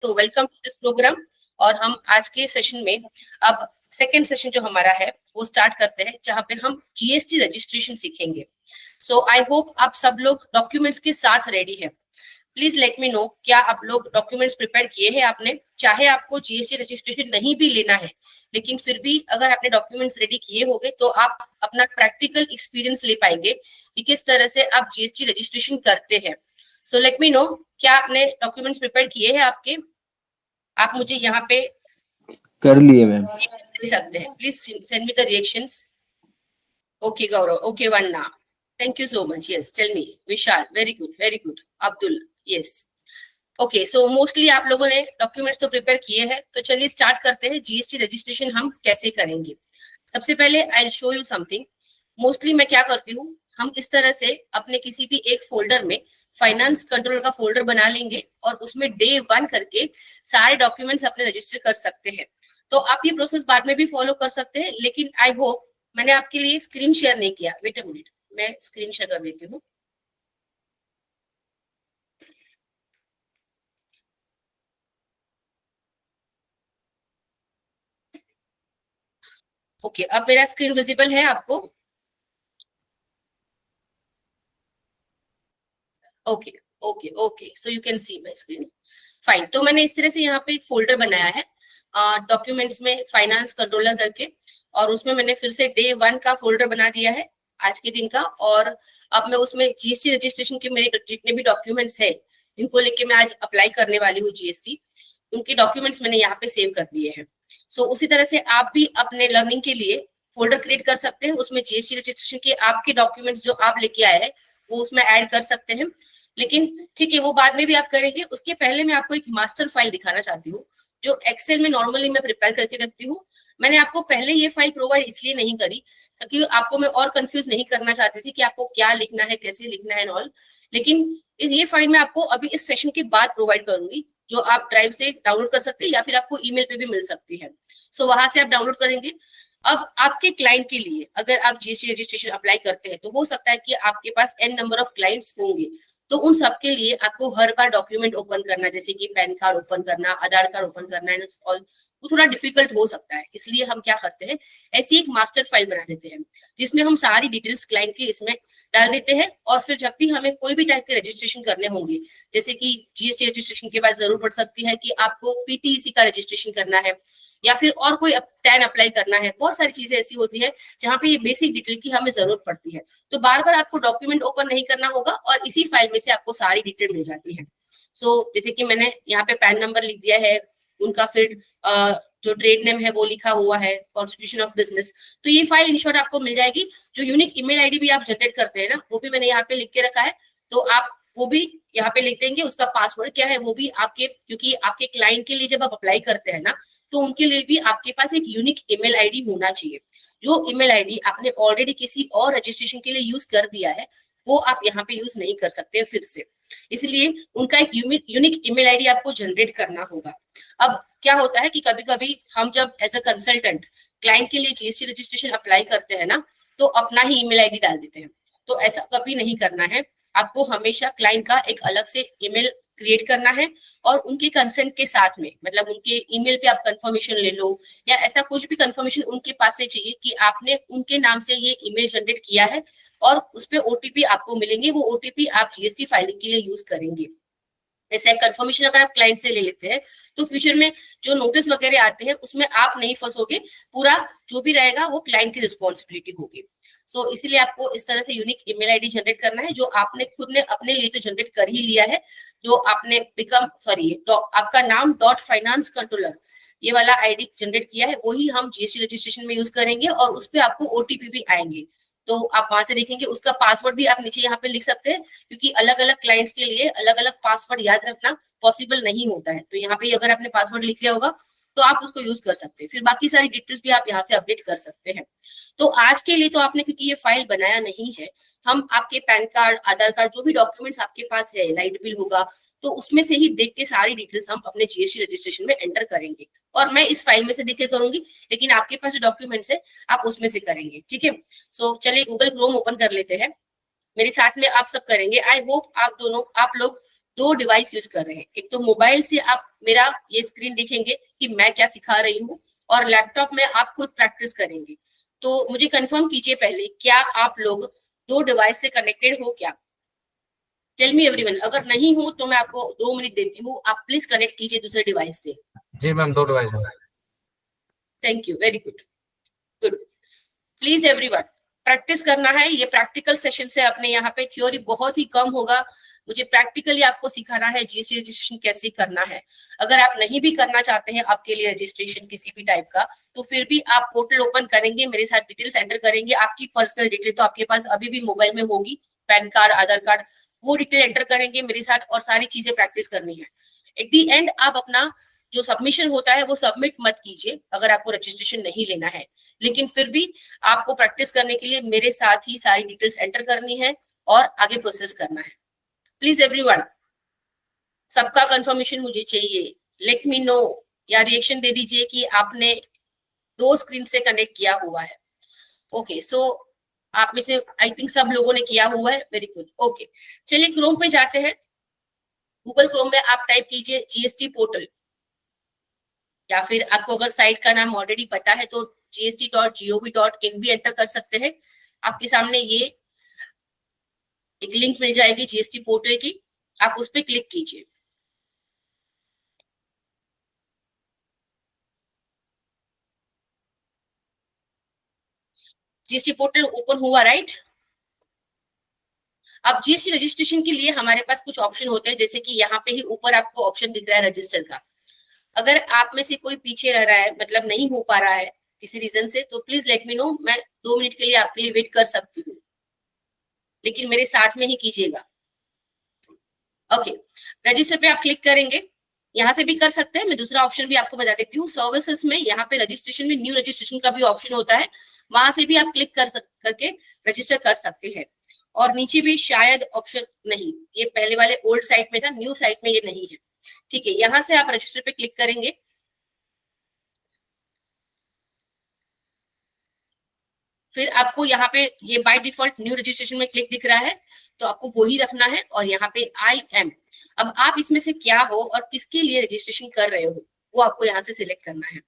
तो welcome to this programme. और हम आज के सेशन में अब सेकेंड सेशन जो हमारा है वो स्टार्ट करते हैं, जहाँ पे हम जीएसटी रजिस्ट्रेशन सीखेंगे। सो आई होप आप सब लोग डॉक्यूमेंट्स के साथ रेडी है। प्लीज लेट मी नो, क्या आप लोग डॉक्यूमेंट्स प्रिपेयर किए हैं आपने? चाहे आपको जीएसटी रजिस्ट्रेशन नहीं भी लेना है, लेकिन फिर भी अगर आपने डॉक्यूमेंट्स रेडी किए होंगे तो आप अपना प्रैक्टिकल एक्सपीरियंस ले पाएंगे कि किस तरह से आप जीएसटी रजिस्ट्रेशन करते हैं। सो लेट मी नो, क्या आपने डॉक्यूमेंट्स प्रिपेयर किए हैं आपके? आप मुझे यहाँ पे कर लिए मैम। दे सकते हैं। Please send me the reactions. Okay Gaurav, okay वन्ना, thank you so much. Yes tell me. Vishal, very good very good. Abdul, yes. Okay, so mostly आप लोगों ने डॉक्यूमेंट्स तो प्रिपेयर किए हैं, तो चलिए स्टार्ट करते हैं जीएसटी रजिस्ट्रेशन हम कैसे करेंगे। सबसे पहले I will show you something. Mostly मैं क्या करती हूँ, हम इस तरह से अपने किसी भी एक फोल्डर में फाइनेंस कंट्रोल का फोल्डर बना लेंगे और उसमें डे 1 करके सारे डॉक्यूमेंट्स अपने रजिस्टर कर सकते हैं। तो आप ये प्रोसेस बाद में भी फॉलो कर सकते हैं, लेकिन आई होप मैंने आपके लिए स्क्रीन शेयर नहीं किया। वेट अ मिनट, मैं स्क्रीन शेयर कर देती हूँ। ओके, अब मेरा स्क्रीन विजिबल है आपको? Okay okay okay, so you can see my screen. Fine, तो मैंने इस तरह से यहाँ पे एक फोल्डर बनाया है डॉक्यूमेंट्स में फाइनेंस कंट्रोलर करके, और उसमें मैंने फिर से डे 1 का फोल्डर बना दिया है आज के दिन का। और अब मैं उसमें जीएसटी रजिस्ट्रेशन के मेरे जितने भी डॉक्यूमेंट्स है, जिनको लेके मैं आज अप्लाई करने वाली हूँ जीएसटी, उनके डॉक्यूमेंट्स मैंने यहाँ पे सेव कर दिए हैं। सो उसी तरह से आप भी अपने लर्निंग के लिए फोल्डर क्रिएट कर सकते हैं, उसमें जीएसटी रजिस्ट्रेशन के आपके डॉक्यूमेंट्स जो आप लेके आए हैं वो उसमें ऐड कर सकते हैं। लेकिन ठीक है, वो बाद में भी आप करेंगे। उसके पहले मैं आपको एक मास्टर फाइल दिखाना चाहती हूँ जो एक्सेल में नॉर्मली मैं प्रिपेयर करके रखती हूँ। मैंने आपको पहले ये फाइल प्रोवाइड इसलिए नहीं करी क्योंकि आपको मैं और कंफ्यूज नहीं करना चाहती थी कि आपको क्या लिखना है, कैसे लिखना है ऑल। लेकिन ये फाइल मैं आपको अभी इस सेशन के बाद प्रोवाइड करूंगी, जो आप ड्राइव से डाउनलोड कर सकते हैं या फिर आपको ईमेल पे भी मिल सकती है। सो वहां से आप डाउनलोड करेंगे। अब आपके क्लाइंट के लिए अगर आप जीएसटी रजिस्ट्रेशन अप्लाई करते हैं तो हो सकता है कि आपके पास n नंबर ऑफ क्लाइंट्स होंगे, तो उन सबके लिए आपको हर बार डॉक्यूमेंट ओपन करना, जैसे कि पैन कार्ड ओपन करना, आधार कार्ड ओपन करना है, और वो थोड़ा डिफिकल्ट हो सकता है। इसलिए हम क्या करते हैं, ऐसी एक मास्टर फाइल बना देते हैं जिसमें हम सारी डिटेल्स क्लाइंट की इसमें डाल देते हैं। और फिर जब भी हमें कोई भी टाइप के रजिस्ट्रेशन करने होंगे, जैसे कि जीएसटी रजिस्ट्रेशन के बाद जरूर पड़ सकती है कि आपको पीटीईसी का रजिस्ट्रेशन करना है या फिर और कोई टैन अप्लाई करना है, बहुत सारी चीजें ऐसी होती है जहाँ पे ये बेसिक डिटेल की हमें जरूरत पड़ती है। तो बार बार आपको डॉक्यूमेंट ओपन नहीं करना होगा और इसी फाइल में से आपको सारी डिटेल मिल जाती है। जैसे कि मैंने यहाँ पे पैन नंबर लिख दिया है उनका, फिर जो ट्रेड नेम है वो लिखा हुआ है, कॉन्स्टिट्यूशन ऑफ बिजनेस। तो ये फाइल इन शॉर्ट आपको मिल जाएगी। जो यूनिक ईमेल आईडी भी आप जनरेट करते हैं ना, वो भी मैंने यहाँ पे लिख के रखा है, तो आप वो भी यहाँ पे लिख देंगे। उसका पासवर्ड क्या है वो भी आपके, क्योंकि आपके क्लाइंट के लिए जब आप अप्लाई करते हैं ना, तो उनके लिए भी आपके पास एक यूनिक ईमेल आईडी होना चाहिए। जो ईमेल आईडी आपने ऑलरेडी किसी और रजिस्ट्रेशन के लिए यूज कर दिया है वो आप यहाँ पे यूज नहीं कर सकते फिर से, इसलिए उनका एक यूनिक ईमेल आईडी आपको जनरेट करना होगा। अब क्या होता है कि कभी कभी हम जब एज अ कंसल्टेंट क्लाइंट के लिए जीएसटी रजिस्ट्रेशन अप्लाई करते हैं ना, तो अपना ही ईमेल आईडी डाल देते हैं। तो ऐसा कभी नहीं करना है, आपको हमेशा क्लाइंट का एक अलग से ईमेल क्रिएट करना है और उनके कंसेंट के साथ में, मतलब उनके ईमेल पे आप कंफर्मेशन ले लो या ऐसा कुछ भी कंफर्मेशन उनके पास से चाहिए कि आपने उनके नाम से ये ईमेल जनरेट किया है और उस पे ओटीपी आपको मिलेंगे। वो ओटीपी आप जीएसटी फाइलिंग के लिए यूज करेंगे। ऐसा कंफर्मेशन अगर आप क्लाइंट से ले लेते हैं तो फ्यूचर में जो नोटिस वगैरह आते हैं उसमें आप नहीं फंसोगे, पूरा जो भी रहेगा वो क्लाइंट की रिस्पॉन्सिबिलिटी होगी। इसीलिए आपको इस तरह से यूनिक ईमेल आईडी जनरेट करना है, जो आपने खुद ने अपने लिए तो जनरेट कर ही लिया है। जो आपने आपका नाम .फाइनेंस कंट्रोलर ये वाला आईडी जनरेट किया है वही हम जीएसटी रजिस्ट्रेशन में यूज करेंगे और उस पर आपको ओटीपी भी आएंगे। तो आप वहां से देखेंगे, उसका पासवर्ड भी आप नीचे यहाँ पे लिख सकते हैं, क्योंकि अलग अलग क्लाइंट्स के लिए अलग अलग पासवर्ड याद रखना पॉसिबल नहीं होता है। तो यहाँ पे अगर आपने पासवर्ड लिख लिया होगा तो आप उसको यूज कर सकते हैं, फिर बाकी सारी डिटेल्स भी आप यहाँ से अपडेट कर सकते हैं। तो आज के लिए तो आपने, क्योंकि ये फाइल बनाया नहीं है, हम आपके पैन कार्ड, आधार कार्ड, जो भी डॉक्यूमेंट्स आपके पास है, लाइट बिल होगा, तो उसमें से ही देख के सारी डिटेल्स हम अपने जीएसटी रजिस्ट्रेशन में एंटर करेंगे। और मैं इस फाइल में से देख के करूंगी, लेकिन आपके पास जो डॉक्यूमेंट्स है आप उसमें से करेंगे, ठीक है। चलिए गूगल क्रोम ओपन कर लेते हैं, मेरे साथ में आप सब करेंगे। आई होप आप लोग दो डिवाइस यूज कर रहे हैं। एक तो मोबाइल से आप मेरा ये स्क्रीन देखेंगे कि मैं क्या सिखा रही हूँ, और लैपटॉप में आप खुद प्रैक्टिस करेंगे। तो मुझे कंफर्म कीजिए पहले, क्या आप लोग दो डिवाइस से कनेक्टेड हो क्या? Tell me everyone. अगर नहीं हो तो मैं आपको 2 मिनट देती हूँ, आप प्लीज कनेक्ट कीजिए दूसरे डिवाइस से। जी मैम, 2 डिवाइस है। Thank you, very good, good. Please everyone, practice करना है। ये प्रैक्टिकल सेशन से अपने यहाँ पे थ्योरी बहुत ही कम होगा। मुझे प्रैक्टिकली आपको सिखाना है जीएसटी रजिस्ट्रेशन कैसे करना है। अगर आप नहीं भी करना चाहते हैं आपके लिए रजिस्ट्रेशन किसी भी टाइप का, तो फिर भी आप पोर्टल ओपन करेंगे, मेरे साथ डिटेल्स एंटर करेंगे। आपकी पर्सनल डिटेल तो आपके पास अभी भी मोबाइल में होगी, पैन कार्ड, आधार कार्ड, वो डिटेल एंटर करेंगे मेरे साथ, और सारी चीजें प्रैक्टिस करनी है। एट दी एंड आप अपना जो सबमिशन होता है वो सबमिट मत कीजिए अगर आपको रजिस्ट्रेशन नहीं लेना है, लेकिन फिर भी आपको प्रैक्टिस करने के लिए मेरे साथ ही सारी डिटेल्स एंटर करनी है और आगे प्रोसेस करना है। प्लीज एवरीवन, सबका कंफर्मेशन मुझे चाहिए। लेट मी नो, या रिएक्शन दे दीजिए कि आपने दो स्क्रीन से कनेक्ट किया हुआ है। ओके, सो आप में से आई थिंक सब लोगों ने किया हुआ है, वेरी गुड। ओके, चलिए क्रोम पे जाते हैं। गूगल क्रोम में आप टाइप कीजिए जीएसटी पोर्टल, या फिर आपको अगर साइट का नाम ऑलरेडी पता है तो gst.gov.in भी एंटर कर सकते हैं। आपके सामने ये एक लिंक मिल जाएगी जीएसटी पोर्टल की, आप उस पर क्लिक कीजिए। जीएसटी पोर्टल ओपन हुआ, राइट? अब जीएसटी रजिस्ट्रेशन के लिए हमारे पास कुछ ऑप्शन होते हैं, जैसे कि यहाँ पे ही ऊपर आपको ऑप्शन दिख रहा है रजिस्टर का। अगर आप में से कोई पीछे रह रहा है, मतलब नहीं हो पा रहा है किसी रीजन से, तो प्लीज लेट मी नो, मैं 2 मिनट के लिए आपके लिए वेट कर सकती हूँ, लेकिन मेरे साथ में ही कीजिएगा। ओके, रजिस्टर पे आप क्लिक करेंगे, यहाँ से भी कर सकते हैं। मैं दूसरा ऑप्शन भी आपको बता देती हूँ। सर्विसेज में यहाँ पे रजिस्ट्रेशन में न्यू रजिस्ट्रेशन का भी ऑप्शन होता है, वहां से भी आप क्लिक करके रजिस्टर कर सकते हैं। और नीचे भी शायद ऑप्शन नहीं, ये पहले वाले ओल्ड साइट में था, न्यू साइट में ये नहीं है। ठीक है, यहाँ से आप रजिस्टर पे क्लिक करेंगे। फिर आपको यहाँ पे ये बाय डिफॉल्ट न्यू रजिस्ट्रेशन में क्लिक दिख रहा है, तो आपको वही रखना है, और यहाँ पे आई एम। अब आप इसमें से क्या हो और किसके लिए रजिस्ट्रेशन कर रहे हो वो आपको यहाँ से सिलेक्ट करना है।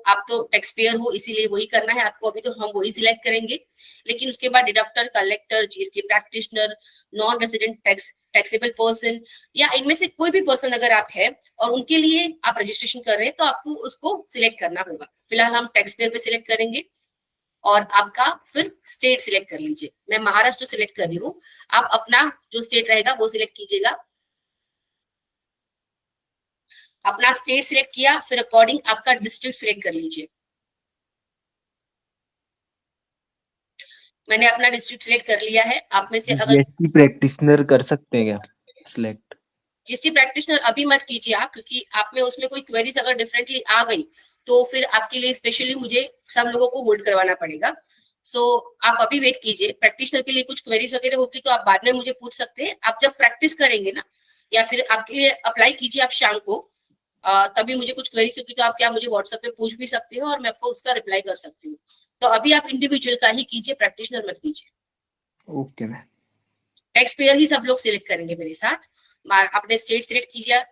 आप तो टैक्स पेयर हो, इसीलिए वही करना है आपको। अभी तो हम वही सिलेक्ट करेंगे, लेकिन उसके बाद deductor, collector, GST practitioner, non resident taxable person, या इनमें से कोई भी पर्सन अगर आप है और उनके लिए आप रजिस्ट्रेशन कर रहे हैं, तो आपको उसको सिलेक्ट करना होगा। फिलहाल हम टैक्स पेयर पे सिलेक्ट करेंगे, और आपका फिर स्टेट सिलेक्ट कर लीजिए। मैं महाराष्ट्र सिलेक्ट कर रही हूँ, आप अपना जो स्टेट रहेगा वो सिलेक्ट कीजिएगा। अपना स्टेट सिलेक्ट किया, फिर अकॉर्डिंग आपका डिस्ट्रिक्ट सिलेक्ट कर लीजिए। मैंने अपना डिस्ट्रिक्ट सिलेक्ट कर लिया है। आप में से अगर जीएसटी प्रैक्टिशनर कर सकते हैं क्या सिलेक्ट? जीएसटी प्रैक्टिशनर अभी मत कीजिए आप, क्योंकि आप में उसमें कोई क्वेरीज अगर डिफरेंटली आ गई तो फिर आपके लिए स्पेशली मुझे सब लोगों को होल्ड करवाना पड़ेगा। आप अभी वेट कीजिए। प्रैक्टिशनर के लिए कुछ क्वेरीज वगैरह होगी तो आप बाद में मुझे पूछ सकते हैं। आप जब प्रैक्टिस करेंगे ना, या फिर आपके लिए अप्लाई कीजिए आप शाम को, तभी मुझे कुछ क्वेरीज होगी तो आप क्या मुझे व्हाट्सएप पे पूछ भी सकते हो, और मैं आपको उसका रिप्लाई कर सकती हूँ। तो अभी आप इंडिविजुअल का ही कीजिए, प्रैक्टिशनर मत कीजिए। Okay ma'am. टैक्स पेयर ही सब लोग सिलेक्ट करेंगे मेरे साथ। अपने स्टेट सिलेक्ट कीजिए,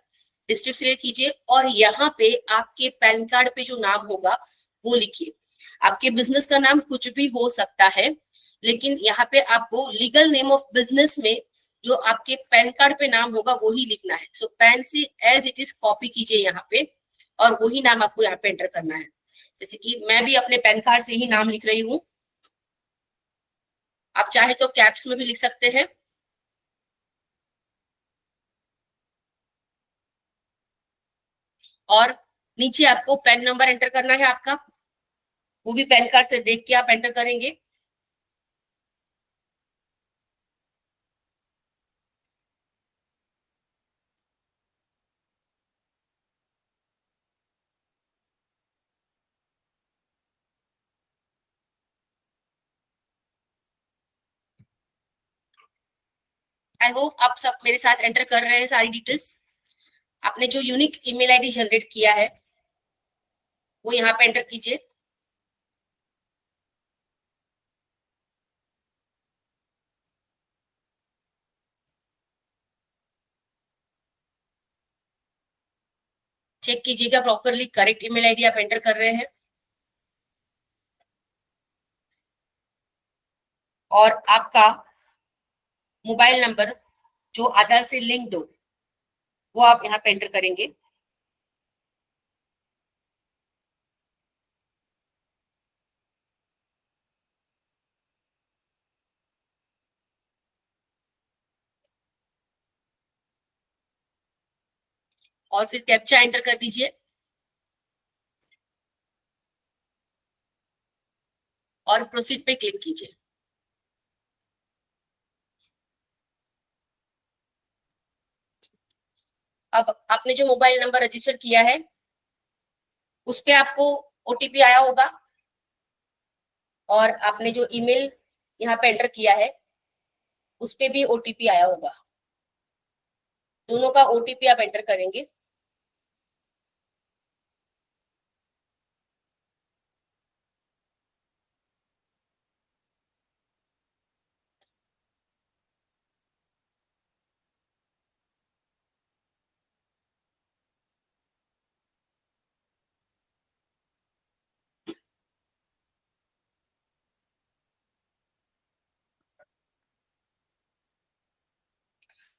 डिस्ट्रिक्ट सिलेक्ट कीजिए, और यहाँ पे आपके पैन कार्ड पे जो नाम होगा वो लिखिए। आपके बिजनेस का नाम कुछ भी हो सकता है, लेकिन यहाँ पे आपको लीगल नेम ऑफ बिजनेस में जो आपके पैन कार्ड पे नाम होगा वो ही लिखना है। पैन से एज इट इज कॉपी कीजिए यहाँ पे, और वही नाम आपको यहाँ पे एंटर करना है। जैसे कि मैं भी अपने पैन कार्ड से ही नाम लिख रही हूँ, आप चाहे तो कैप्स में भी लिख सकते हैं। और नीचे आपको पैन नंबर एंटर करना है आपका, वो भी पैन कार्ड से देख के आप एंटर करेंगे। आई होप आप सब मेरे साथ एंटर कर रहे हैं सारी डिटेल्स। आपने जो यूनिक ईमेल आईडी जनरेट किया है वो यहाँ पे एंटर कीजिए। चेक कीजिएगा प्रॉपरली करेक्ट ईमेल आईडी आप एंटर कर रहे हैं, और आपका मोबाइल नंबर जो आधार से लिंक्ड हो वो आप यहाँ पे एंटर करेंगे। और फिर कैप्चा एंटर कर दीजिए और प्रोसीड पे क्लिक कीजिए। अब आपने जो मोबाइल नंबर रजिस्टर किया है उस पे आपको ओटीपी आया होगा, और आपने जो ईमेल यहाँ पे एंटर किया है उस पे भी ओटीपी आया होगा। दोनों का ओटीपी आप एंटर करेंगे।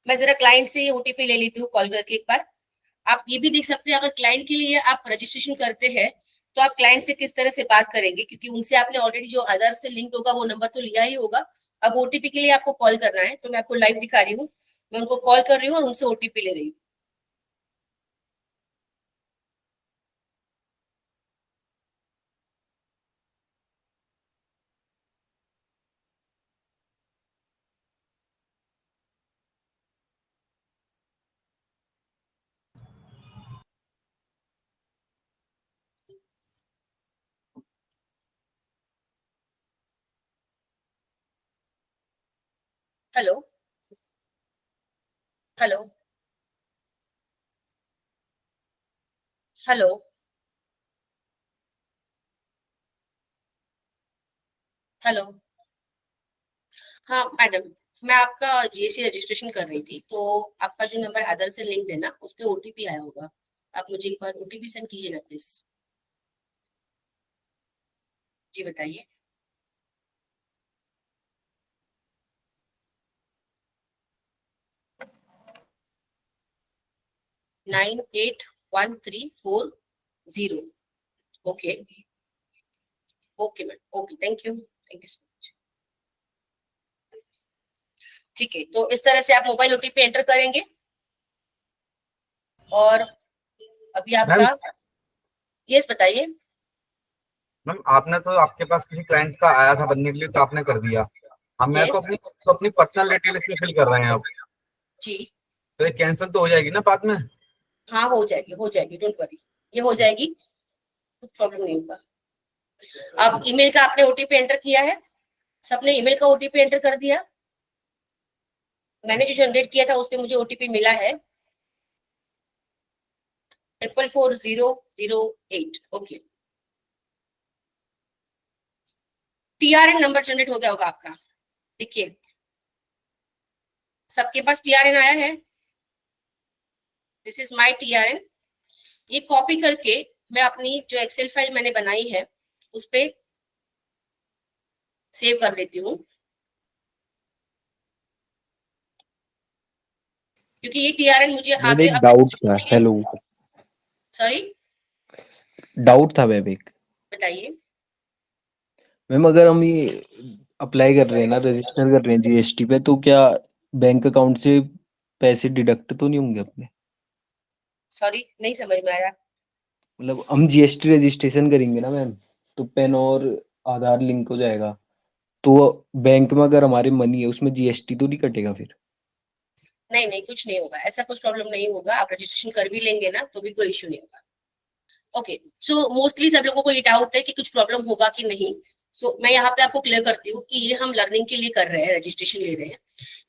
मैं जरा क्लाइंट से ओटीपी ले लेती हूँ कॉल करके एक बार। आप ये भी देख सकते हैं, अगर क्लाइंट के लिए आप रजिस्ट्रेशन करते हैं तो आप क्लाइंट से किस तरह से बात करेंगे, क्योंकि उनसे आपने ऑलरेडी जो आधार से लिंक होगा वो नंबर तो लिया ही होगा। अब ओटीपी के लिए आपको कॉल करना है, तो मैं आपको लाइव दिखा रही हूँ। मैं उनको कॉल कर रही हूँ और उनसे ओटीपी ले रही हूँ। Hello hello hello hello. हाँ मैडम, मैं आपका जीएसटी रजिस्ट्रेशन कर रही थी, तो आपका जो नंबर आधार से लिंक है ना उस पे ओटीपी आया होगा। आप मुझे एक बार ओटीपी सेंड कीजिए ना प्लीज। जी बताइए। 981340। Okay okay ma'am, okay, thank you so much. ठीक है, तो इस तरह से आप मोबाइल ओटीपी एंटर करेंगे, और अभी मैम आपका, यस बताइए। मैम आपने तो आपके पास किसी क्लाइंट का आया था बनने के लिए तो आपने कर दिया। अब मेरे को यस अपनी पर्सनल डिटेल इसमें फिल कर रहे हैं अब। जी। तो ये कैंसिल तो हो जाएगी ना बाद में? हाँ हो जाएगी, डोंट वरी, ये हो जाएगी, कुछ प्रॉब्लम नहीं होगा। अब ईमेल का आपने ओटीपी एंटर किया है, सबने ईमेल का ओटीपी एंटर कर दिया। मैंने जो जनरेट किया था उस पे मुझे ओटीपी मिला है 444008। ओके, टीआरएन नंबर जनरेट हो गया होगा आपका। देखिए सबके पास टीआरएन आया है। This is my TRN. ये कॉपी करके मैं अपनी जो एक्सेल फाइल मैंने बनाई है उस पे सेव कर देती हूँ, क्योंकि ये टीआरएन मुझे मैम आगे एक अब डाउट था, हेलो। सॉरी डाउट था मैम एक। बताइए। मैम अगर हम ये अप्लाई कर रहे हैं ना, रजिस्टर कर रहे हैं जीएसटी पे, तो क्या बैंक अकाउंट से पैसे डिडक्ट तो नहीं होंगे अपने? सॉरी नहीं समझ में आया। मतलब हम जीएसटी रजिस्ट्रेशन करेंगे ना मैम, तो पेन और आधार लिंक हो जाएगा, तो बैंक में अगर हमारी मनी है उसमें जीएसटी तो नहीं कटेगा फिर? नहीं नहीं, कुछ नहीं होगा, ऐसा कुछ प्रॉब्लम नहीं होगा। आप रजिस्ट्रेशन कर भी लेंगे ना तो भी कोई इश्यू नहीं होगा। ओके, सो मोस्टली सब लोगों को ये डाउट है कि कुछ प्रॉब्लम होगा कि नहीं। सो मैं यहाँ पे आपको क्लियर करती हूँ कि ये हम लर्निंग के लिए कर रहे हैं, रजिस्ट्रेशन ले रहे हैं।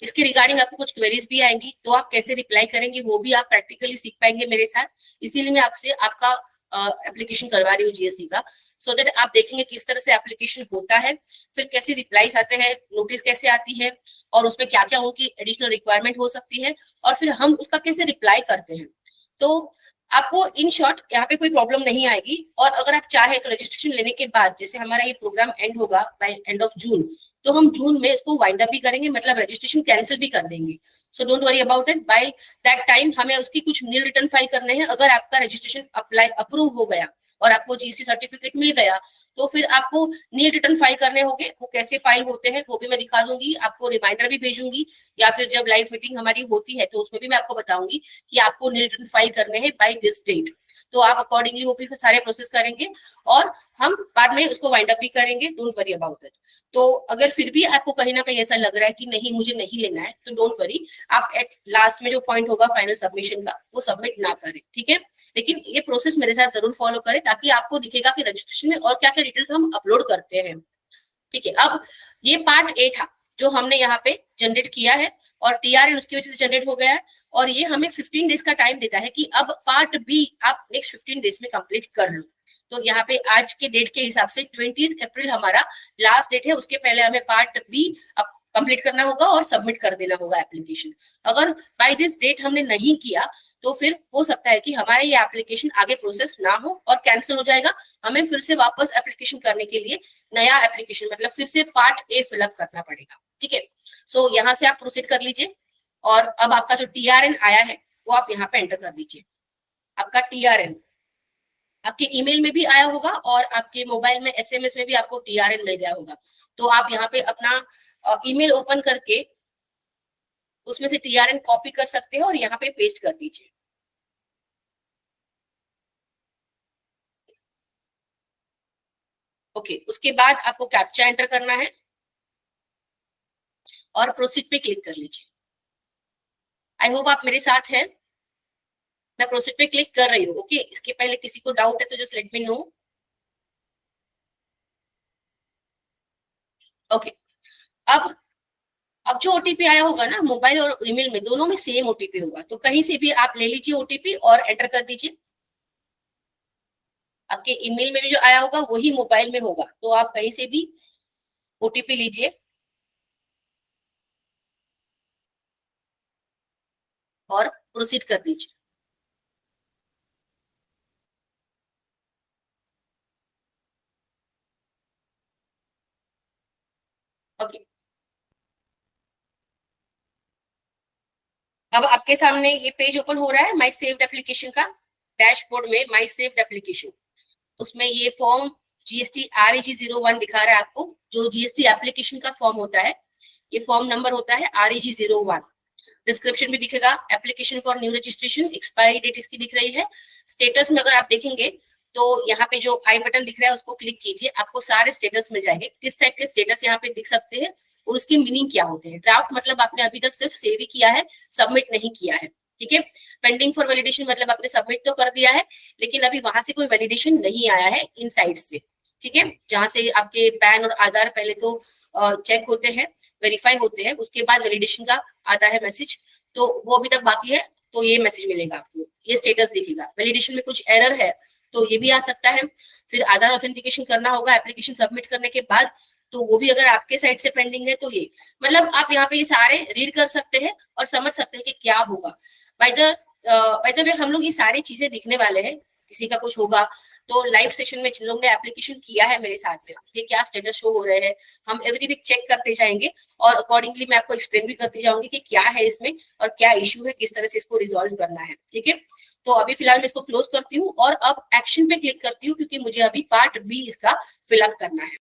इसके रिगार्डिंग आपको कुछ क्वेरीज भी आएंगी, तो आप कैसे रिप्लाई करेंगे वो भी आप प्रैक्टिकली सीख पाएंगे मेरे साथ। इसीलिए मैं आपसे आपका एप्लीकेशन करवा रही हूँ जीएसटी का, सो दैट आप देखेंगे किस तरह से एप्लीकेशन होता है, फिर कैसे रिप्लाईज आते हैं, नोटिस कैसे आती है, और उसमें क्या क्या उनकी एडिशनल रिक्वायरमेंट हो सकती है, और फिर हम उसका कैसे रिप्लाई करते हैं। तो आपको इन शॉर्ट यहाँ पे कोई प्रॉब्लम नहीं आएगी। और अगर आप चाहे तो रजिस्ट्रेशन लेने के बाद, जैसे हमारा ये प्रोग्राम एंड होगा बाय एंड ऑफ जून, तो हम जून में इसको वाइंड अप भी करेंगे, मतलब रजिस्ट्रेशन कैंसिल भी कर देंगे। So don't worry about it, by that time हमें उसकी कुछ नील रिटर्न फाइल करने हैं। अगर आपका रजिस्ट्रेशन अप्रूव हो गया और आपको जीएसटी सर्टिफिकेट मिल गया, तो फिर आपको नील रिटर्न फाइल करने होंगे। वो कैसे फाइल होते हैं वो भी मैं दिखा दूंगी, आपको रिमाइंडर भी भेजूंगी, या फिर जब लाइव मीटिंग हमारी होती है तो उसमें भी मैं आपको बताऊंगी कि आपको नील रिटर्न फाइल करने हैं बाय दिस डेट। तो आप अकॉर्डिंगली वो भी सारे प्रोसेस करेंगे और हम बाद में उसको वाइंड अप भी करेंगे, डोंट वरी अबाउट इट। तो अगर फिर भी आपको कहीं ना कहीं ऐसा लग रहा है कि नहीं मुझे नहीं लेना है, तो डोंट वरी, आप एट लास्ट में जो पॉइंट होगा फाइनल सबमिशन का वो सबमिट ना करें, ठीक है। लेकिन ये प्रोसेस मेरे साथ जरूर फॉलो करें, ताकि आपको दिखेगा कि रजिस्ट्रेशन में और क्या क्या डिटेल्स हम अपलोड करते हैं, ठीक है। अब ये पार्ट ए था जो हमने यहाँ पे जनरेट किया है, और टीआरएन उसकी वजह से जनरेट हो गया है, और ये हमें 15 डेज का टाइम देता है कि अब पार्ट बी आप नेक्स्ट 15 डेज में कंप्लीट कर लो। तो यहाँ पे आज के डेट के हिसाब से 20 अप्रैल हमारा लास्ट डेट है, उसके पहले हमें पार्ट बी कंप्लीट करना होगा और सबमिट कर देना होगा एप्लीकेशन। अगर बाय दिस डेट हमने नहीं किया तो फिर हो सकता है कि हमारा ये एप्लीकेशन आगे प्रोसेस ना हो और कैंसिल हो जाएगा। हमें फिर से वापस एप्लीकेशन करने के लिए नया एप्लीकेशन, मतलब फिर से पार्ट ए फिलअप करना पड़ेगा, ठीक है। सो यहाँ से आप प्रोसीड कर लीजिए, और अब आपका जो टीआरएन आया है वो आप यहाँ पे एंटर कर दीजिए। आपका टीआरएन आपके ईमेल में भी आया होगा और आपके मोबाइल में एसएमएस में भी आपको टीआरएन मिल गया होगा। तो आप यहाँ पे अपना ईमेल ओपन करके उसमें से टीआरएन कॉपी कर सकते हैं और यहाँ पे पेस्ट कर दीजिए। ओके, उसके बाद आपको कैप्चा एंटर करना है और प्रोसीड पे क्लिक कर लीजिए। आई होप आप मेरे साथ हैं, मैं प्रोसीड पे क्लिक कर रही हूँ। ओके, इसके पहले किसी को डाउट है तो just let me know. Okay, अब जो ओटीपी आया होगा ना, मोबाइल और ईमेल में दोनों में सेम ओटीपी होगा, तो कहीं से भी आप ले लीजिए ओटीपी और एंटर कर दीजिए। आपके ईमेल में भी जो आया होगा वही मोबाइल में होगा, तो आप कहीं से भी ओटीपी लीजिए और प्रोसीड कर दीजिए। ओके, अब आपके सामने ये पेज ओपन हो रहा है माई सेव्ड एप्लीकेशन का। डैशबोर्ड में माई सेव्ड एप्लीकेशन, उसमें ये फॉर्म जीएसटी REG 01 दिखा रहा है आपको, जो जीएसटी एप्लीकेशन का फॉर्म होता है। ये फॉर्म नंबर होता है REG 01। डिस्क्रिप्शन भी दिखेगा, application for new registration, expiry date इसकी दिख रही है। स्टेटस में अगर आप देखेंगे तो यहाँ पे जो आई बटन दिख रहा है उसको क्लिक कीजिए, आपको सारे स्टेटस मिल जाएंगे। किस टाइप के स्टेटस यहाँ पे दिख सकते हैं और उसकी मीनिंग क्या होते हैं। ड्राफ्ट मतलब आपने अभी तक सिर्फ सेव ही किया है, सबमिट नहीं किया है, ठीक है। पेंडिंग फॉर वैलिडेशन मतलब आपने सबमिट तो कर दिया है, लेकिन अभी वहां से कोई वैलिडेशन नहीं आया है इन साइड से, ठीक है। जहां से आपके पैन और आधार पहले तो चेक होते हैं, वेरीफाई होते हैं, उसके बाद वैलिडेशन का आता है मैसेज, तो वो अभी तक बाकी है, तो ये मैसेज मिलेगा आपको, ये स्टेटस दिखेगा। वैलिडेशन में कुछ एरर है तो ये भी आ सकता है। फिर आधार ऑथेंटिकेशन करना होगा एप्लीकेशन सबमिट करने के बाद, तो वो भी अगर आपके साइड से पेंडिंग है तो ये, मतलब आप यहाँ पे ये सारे रीड कर सकते हैं और समझ सकते हैं कि क्या होगा। बाय द वे हम लोग ये सारी चीजें दिखने वाले हैं, किसी का कुछ होगा तो लाइव सेशन में जिन लोगों ने एप्लीकेशन किया है मेरे साथ में, ये क्या स्टेटस शो हो रहे हैं, हम एवरी वीक चेक करते जाएंगे और अकॉर्डिंगली मैं आपको एक्सप्लेन भी करती जाऊंगी कि क्या है इसमें और क्या इश्यू है, किस तरह से इसको रिजॉल्व करना है, ठीक है। तो अभी फिलहाल मैं इसको क्लोज करती हूँ और अब एक्शन पे क्लिक करती हूँ, क्योंकि मुझे अभी पार्ट बी इसका फिलअप करना है।